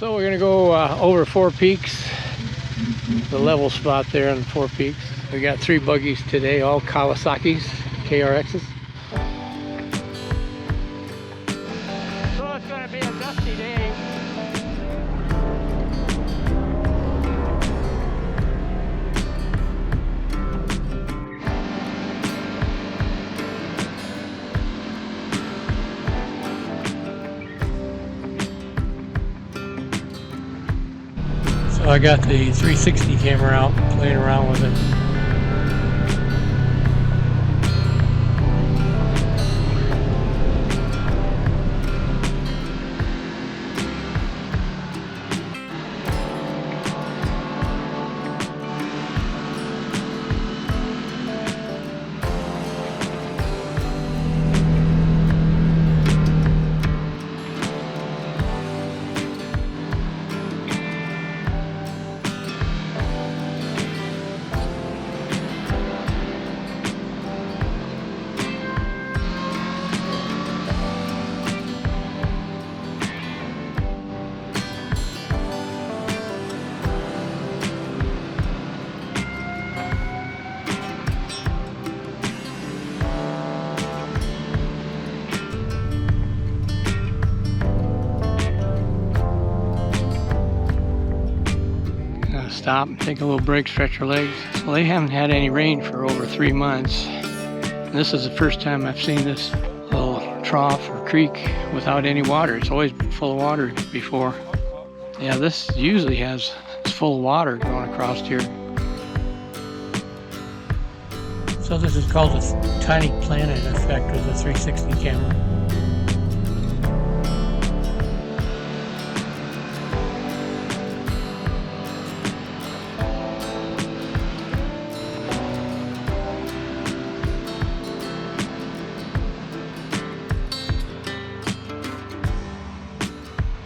So we're gonna go over Four Peaks, the level spot there in Four Peaks. We got 3 buggies today, all Kawasaki's KRXs. So it's gonna be a dusty day. So I got the 360 camera out, playing around with it. Stop and take a little break, stretch your legs. So they haven't had any rain for over 3 months. And this is the first time I've seen this little trough or creek without any water. It's always been full of water before. Yeah, this usually it's full of water going across here. So this is called the tiny planet effect with the 360 camera.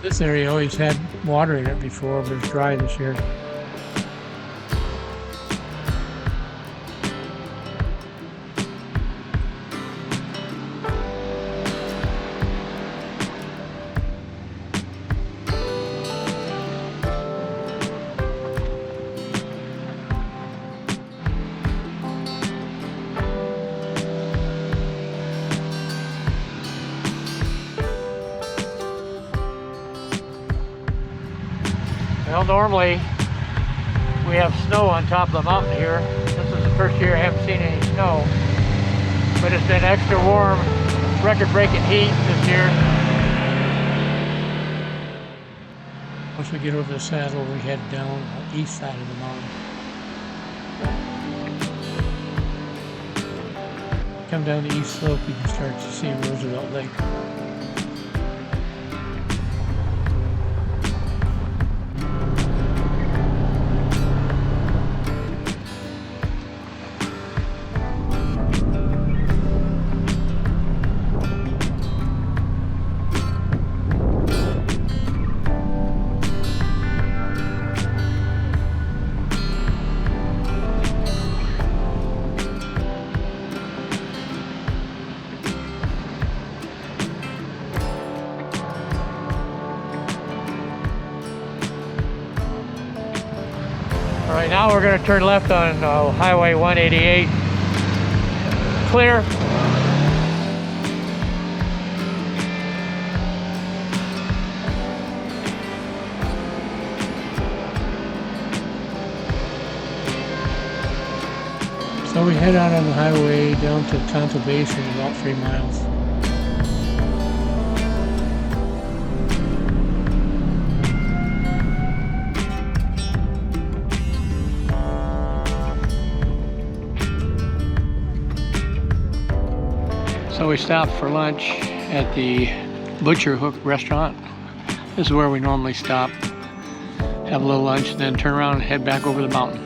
This area always had water in it before, but it's dry this year. Well, normally we have snow on top of the mountain here. This is the first year I haven't seen any snow, but it's been extra warm, record-breaking heat this year. Once we get over the saddle, we head down the east side of the mountain. Come down the east slope, you can start to see Roosevelt Lake. All right, now we're going to turn left on Highway 188. Clear. So we head out on the highway down to Tonto Basin, about 3 miles. So we stopped for lunch at the Butcher Hook restaurant. This is where we normally stop, have a little lunch, and then turn around and head back over the mountain.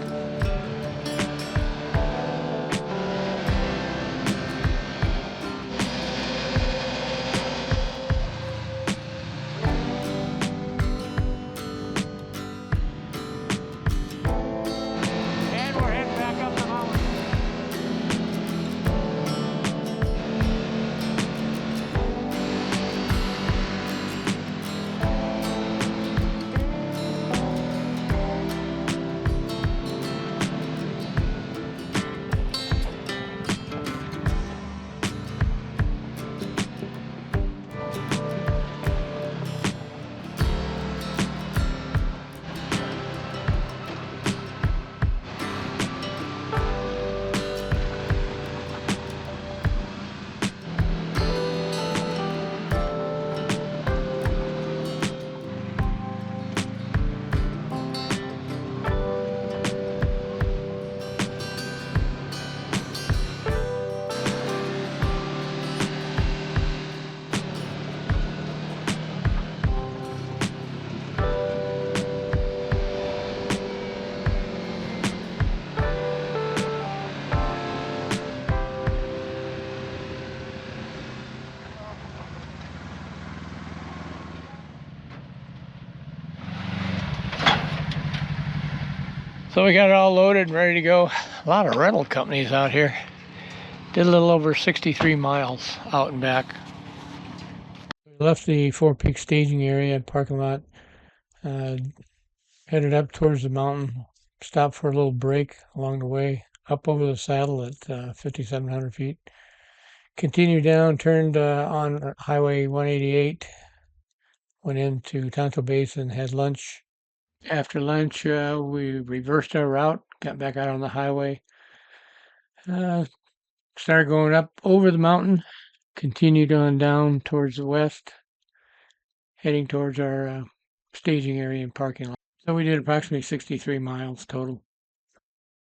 So we got it all loaded and ready to go. A lot of rental companies out here. Did a little over 63 miles out and back. We left the Four Peaks staging area parking lot, headed up towards the mountain, stopped for a little break along the way, up over the saddle at 5,700 feet. Continued down, turned on Highway 188, went into Tonto Basin, had lunch. After lunch, we reversed our route, got back out on the highway, started going up over the mountain, continued on down towards the west, heading towards our staging area and parking lot. So we did approximately 63 miles total.